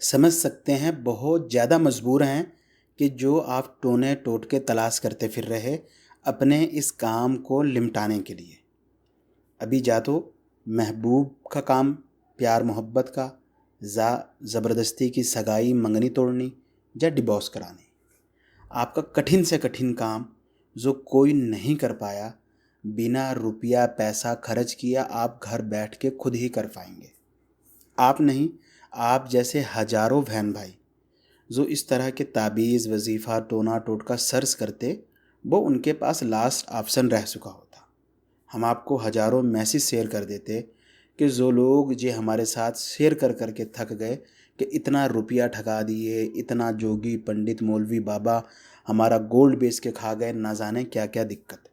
समझ सकते हैं बहुत ज़्यादा मजबूर हैं कि जो आप टोने टोटके तलाश करते फिर रहे अपने इस काम को लिमटाने के लिए। अभी जा तो महबूब का काम, प्यार मोहब्बत का, ज़बरदस्ती की सगाई मंगनी तोड़नी या डिवोर्स करानी। आपका कठिन से कठिन काम जो कोई नहीं कर पाया, बिना रुपया पैसा खर्च किया आप घर बैठ के खुद ही कर पाएंगे। आप नहीं, आप जैसे हजारों बहन भाई जो इस तरह के ताबीज़ वजीफ़ा टोना टोटका सर्च करते, वो उनके पास लास्ट ऑप्शन रह चुका होता। हम आपको हजारों मैसेज शेयर कर देते कि जो लोग जे हमारे साथ शेयर कर कर के थक गए कि इतना रुपया ठगा दिए, इतना जोगी पंडित मौलवी बाबा हमारा गोल्ड बेच के खा गए, ना जाने क्या क्या दिक्कत।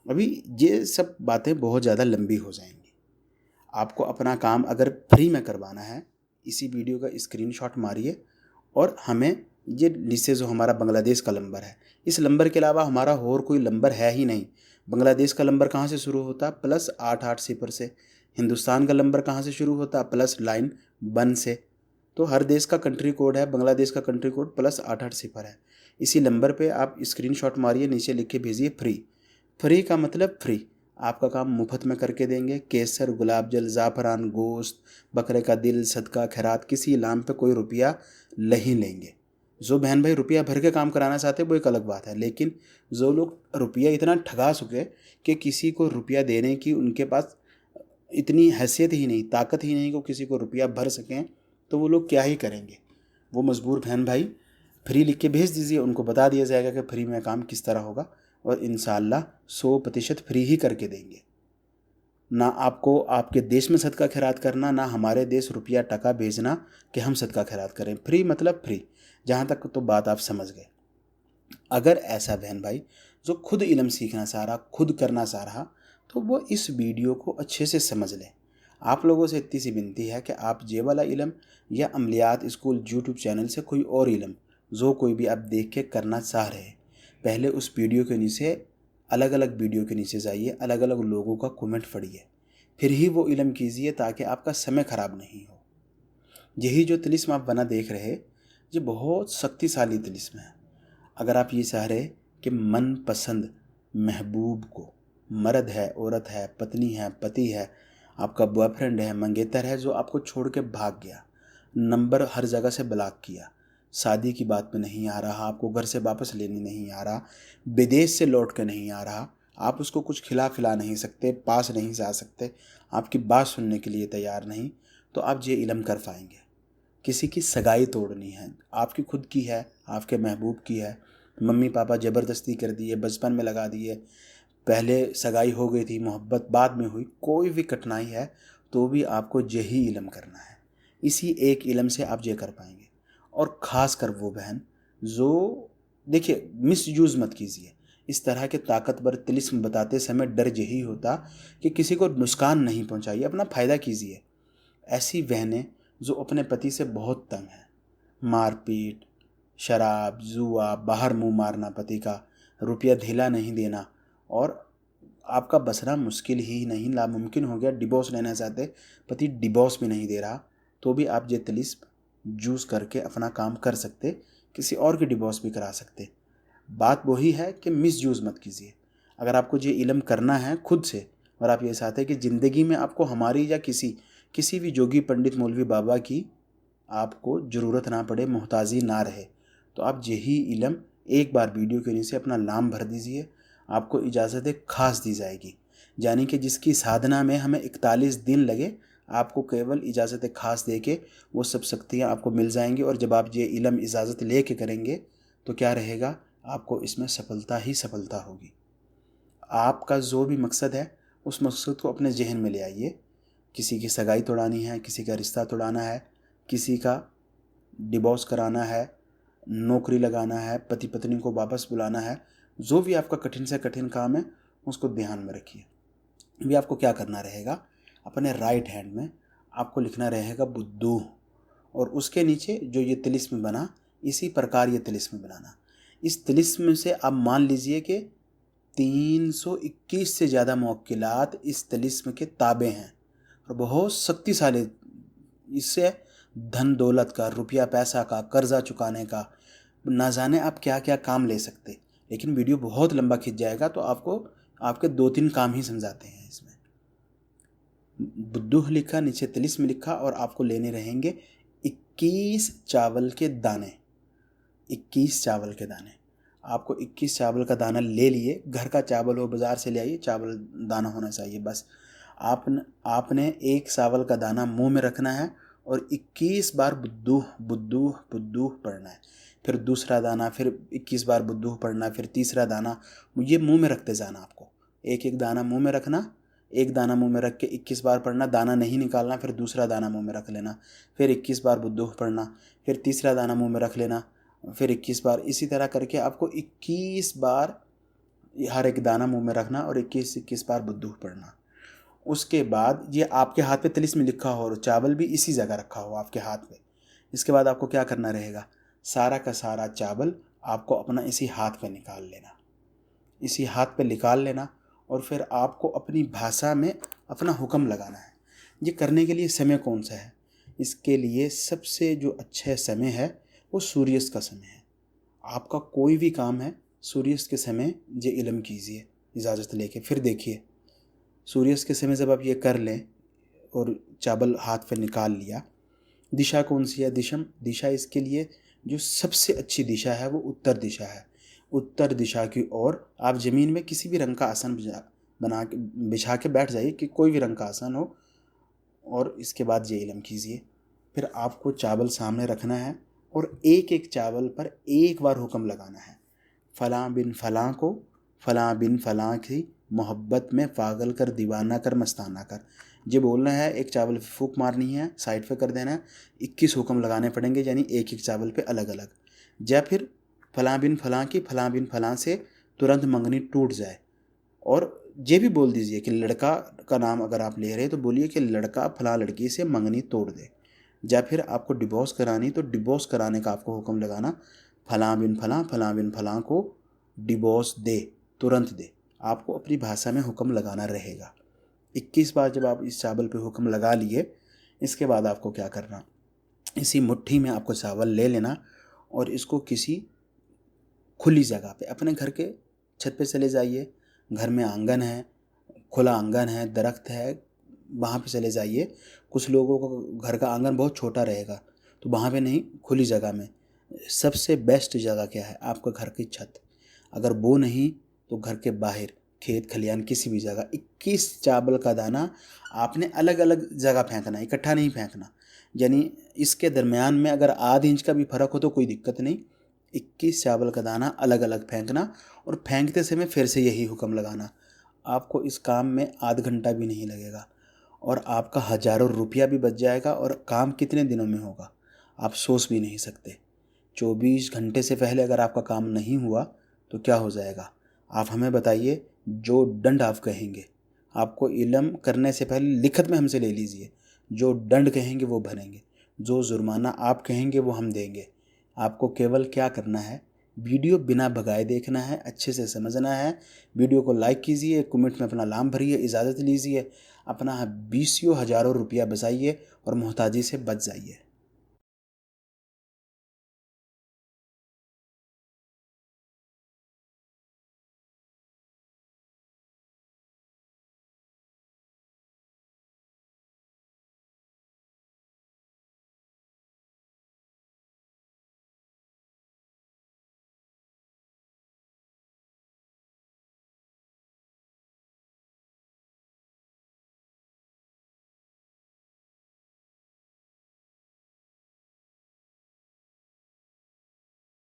अभी ये सब बातें बहुत ज़्यादा लंबी हो जाएंगी। आपको अपना काम अगर फ्री में करवाना है, इसी वीडियो का स्क्रीनशॉट मारिए और हमें ये नीचे जो हमारा बांग्लादेश का नंबर है, इस नंबर के अलावा हमारा और कोई नंबर है ही नहीं। बांग्लादेश का नंबर कहाँ से शुरू होता? +88 से। हिंदुस्तान का नंबर कहाँ से शुरू होता? +1 से। तो हर देश का कंट्री कोड है, बांग्लादेश का कंट्री कोड +88 है। इसी नंबर पे आप स्क्रीनशॉट मारिए, नीचे लिख के भेजिए फ्री। फ्री का मतलब फ्री, आपका काम मुफ्त में करके देंगे। केसर, गुलाब जल, ज़ाफ़रान, गोश्त, बकरे का दिल, सदका खैरात, किसी इनाम पे कोई रुपया नहीं लेंगे। जो बहन भाई रुपया भर के काम कराना चाहते वो एक अलग बात है, लेकिन जो लोग रुपया इतना ठगा चुके कि किसी को रुपया देने की उनके पास इतनी हैसियत ही नहीं, ताकत ही नहीं कि वो किसी को रुपया भर सकें, तो वो लोग क्या ही करेंगे। वो मजबूर बहन भाई फ्री लिख के भेज दीजिए, उनको बता दिया जाएगा कि फ्री में काम किस तरह होगा और इंशाल्लाह 100% फ्री ही करके देंगे। ना आपको आपके देश में सदका खैरात करना, ना हमारे देश रुपया टका भेजना कि हम सदका खैरात करें। फ्री मतलब फ्री, जहाँ तक तो बात आप समझ गए। अगर ऐसा बहन भाई जो खुद इल्म सीखना चाह रहा, खुद करना चाह रहा, तो वो इस वीडियो को अच्छे से समझ ले। आप लोगों से इतनी सी विनती है कि आप ये वाला इल्म या अमलियात स्कूल यूट्यूब चैनल से कोई और इल्म जो कोई भी आप देख के करना चाह रहे, पहले उस वीडियो के नीचे अलग अलग वीडियो के नीचे जाइए, अलग अलग लोगों का कमेंट पढ़िए, फिर ही वो इल्म कीजिए, ताकि आपका समय ख़राब नहीं हो। यही जो तिलिस्म आप बना देख रहे, ये बहुत शक्तिशाली तिलिस्म है। अगर आप ये चाह रहे कि मनपसंद महबूब को, मर्द है, औरत है, पत्नी है, पति है, आपका बॉयफ्रेंड है, मंगेतर है जो आपको छोड़ के भाग गया, नंबर हर जगह से ब्लॉक किया, शादी की बात में नहीं आ रहा, आपको घर से वापस लेने नहीं आ रहा, विदेश से लौट के नहीं आ रहा, आप उसको कुछ खिला पिला नहीं सकते, पास नहीं जा सकते, आपकी बात सुनने के लिए तैयार नहीं, तो आप ये इल्म कर पाएंगे। किसी की सगाई तोड़नी है, आपकी खुद की है, आपके महबूब की है, मम्मी पापा ज़बरदस्ती कर दिए, बचपन में लगा दिए, पहले सगाई हो गई थी, मोहब्बत बाद में हुई, कोई भी कठिनाई है तो भी आपको यही इल्म करना है। इसी एक इल्म से आप ये कर पाएंगे। और ख़ास कर वो बहन जो, देखिए मिस यूज़ मत कीजिए। इस तरह के ताकतवर तिलिस्म बताते समय डर यही होता कि किसी को नुकसान नहीं पहुंचाइए, अपना फ़ायदा कीजिए। ऐसी बहनें जो अपने पति से बहुत तंग हैं, मारपीट, शराब, जुआ, बाहर मुंह मारना पति का, रुपया ढीला नहीं देना, और आपका बसना मुश्किल ही नहीं नामुमकिन हो गया, डिवोर्स लेना चाहते, पति डिवोर्स भी नहीं दे रहा, तो भी आप ये तिलिस्म जूस करके अपना काम कर सकते, किसी और की डिवोर्स भी करा सकते। बात वही है कि मिस यूज़ मत कीजिए। अगर आपको ये इल्म करना है खुद से, और आप ये चाहते हैं कि ज़िंदगी में आपको हमारी या किसी भी जोगी पंडित मौलवी बाबा की आपको ज़रूरत ना पड़े, मोहताजी ना रहे, तो आप यही इल्म एक बार वीडियो के नीचे अपना नाम भर दीजिए, आपको इजाज़त खास दी जाएगी। यानी कि जिसकी साधना में हमें 41 दिन लगे, आपको केवल इजाज़त खास दे के वो सब शक्तियाँ आपको मिल जाएंगी। और जब आप ये इल्म इजाज़त ले के करेंगे तो क्या रहेगा, आपको इसमें सफलता ही सफलता होगी। आपका जो भी मकसद है उस मकसद को अपने जहन में ले आइए। किसी की सगाई तोड़ानी है, किसी का रिश्ता तोड़ाना है, किसी का डिवोर्स कराना है, नौकरी लगाना है, पति पत्नी को वापस बुलाना है, जो भी आपका कठिन से कठिन काम है उसको ध्यान में रखिए। भी आपको क्या करना रहेगा, अपने राइट हैंड में आपको लिखना रहेगा बुद्धू, और उसके नीचे जो ये तिलिस्म बना, इसी प्रकार ये तिलिस्म बनाना। इस तिलिस्म से आप मान लीजिए कि 321 से ज़्यादा मौक्किलात इस तिलिस्म के ताबे हैं और बहुत शक्तिशाली। इससे धन दौलत का, रुपया पैसा का, कर्जा चुकाने का, ना जाने आप क्या क्या काम ले सकते। लेकिन वीडियो बहुत लंबा खिंच जाएगा तो आपको आपके 2-3 काम ही समझाते हैं इसमें। बुद्धू लिखा, नीचे तिलिस्म में लिखा, और आपको लेने रहेंगे 21 चावल के दाने। 21 चावल के दाने, आपको 21 चावल का दाना ले लिए। घर का चावल हो, बाज़ार से ले आइए, चावल दाना होना चाहिए बस। आपने एक चावल का दाना मुंह में रखना है और 21 बार बुद्धू बुद्धू बुद्धू पढ़ना है। फिर दूसरा दाना, फिर 21 बार बुद्धू पढ़ना, फिर तीसरा दाना, ये मुंह में रखते जाना आपको। एक एक दाना मुंह में रखना, एक दाना मुंह में रख के 21 बार पढ़ना, दाना नहीं निकालना, फिर दूसरा दाना मुंह में रख लेना, फिर 21 बार बुद्धू पढ़ना, फिर तीसरा दाना मुंह में रख लेना, फिर 21 बार। इसी तरह करके आपको 21 बार हर एक दाना मुंह में रखना और 21 बार बुद्धू पढ़ना। उसके बाद ये आपके हाथ पे तिलिस्म में लिखा हो और चावल भी इसी जगह रखा हो आपके हाथ पे। इसके बाद आपको क्या करना रहेगा, सारा का सारा चावल आपको अपना इसी हाथ पे निकाल लेना, इसी हाथ पे निकाल लेना, और फिर आपको अपनी भाषा में अपना हुक्म लगाना है। ये करने के लिए समय कौन सा है, इसके लिए सबसे जो अच्छा समय है वो सूर्यास्त का समय है। आपका कोई भी काम है सूर्यास्त के समय ये इल्म कीजिए इजाज़त लेके। फिर देखिए सूर्यास्त के समय जब आप ये कर लें और चावल हाथ पे निकाल लिया, दिशा कौन सी है, दिशा इसके लिए जो सबसे अच्छी दिशा है वो उत्तर दिशा है। उत्तर दिशा की ओर आप ज़मीन में किसी भी रंग का आसन बिछा के बैठ जाइए, कि कोई भी रंग का आसन हो, और इसके बाद ये इल्म कीजिए। फिर आपको चावल सामने रखना है और एक एक चावल पर एक बार हुक्म लगाना है, फ़लाँ बिन फ़लाँ को फ़लाँ बिन फ़लाँ की मोहब्बत में पागल कर, दीवाना कर, मस्ताना कर। ये बोलना है, एक चावल फूंक मारनी है, साइड पे कर देना है, 21 हुक्म लगाने पड़ेंगे, यानी एक एक चावल पे अलग अलग। या फिर फ़लाँ बिन फ़लाँ की फ़लाँ बिन फ़लाँ से तुरंत मंगनी टूट जाए। और ये भी बोल दीजिए कि लड़का का नाम अगर आप ले रहे हैं तो बोलिए कि लड़का फ़लाँ लड़की से मंगनी तोड़ दे। या फिर आपको डिवोर्स करानी तो डिवोर्स कराने का आपको हुक्म लगाना, फ़लाँ बिन फ़लाँ फ़लाँ बिन फ़लाँ को डिवोर्स दे, तुरंत दे। आपको अपनी भाषा में हुक्म लगाना रहेगा। 21 बार जब आप इस चावल पे हुक्म लगा लिए, इसके बाद आपको क्या करना, इसी मुट्ठी में आपको चावल ले लेना और इसको किसी खुली जगह पे, अपने घर के छत पे चले जाइए। घर में आंगन है, खुला आंगन है, दरख्त है, वहाँ पे चले जाइए। कुछ लोगों को घर का आंगन बहुत छोटा रहेगा तो वहाँ पे नहीं, खुली जगह में। सबसे बेस्ट जगह क्या है, आपका घर की छत। अगर वो नहीं तो घर के बाहर, खेत खलियान, किसी भी जगह 21 चावल का दाना आपने अलग अलग जगह फेंकना, इकट्ठा नहीं फेंकना। यानी इसके दरमियान में अगर आध इंच का भी फ़र्क हो तो कोई दिक्कत नहीं, 21 चावल का दाना अलग अलग फेंकना, और फेंकते समय फिर से यही हुक्म लगाना। आपको इस काम में आध घंटा भी नहीं लगेगा और आपका हज़ारों रुपया भी बच जाएगा। और काम कितने दिनों में होगा आप सोच भी नहीं सकते। 24 घंटे से पहले अगर आपका काम नहीं हुआ तो क्या हो जाएगा, आप हमें बताइए। जो दंड आप कहेंगे, आपको इल्म करने से पहले लिखत में हमसे ले लीजिए, जो दंड कहेंगे वो भरेंगे, जो जुर्माना आप कहेंगे वो हम देंगे। आपको केवल क्या करना है, वीडियो बिना भगाए देखना है, अच्छे से समझना है। वीडियो को लाइक कीजिए, कमेंट में अपना नाम भरिए, इजाज़त लीजिए, अपना 20 हज़ारों रुपया बचाइए और मोहताजी से बच जाइए।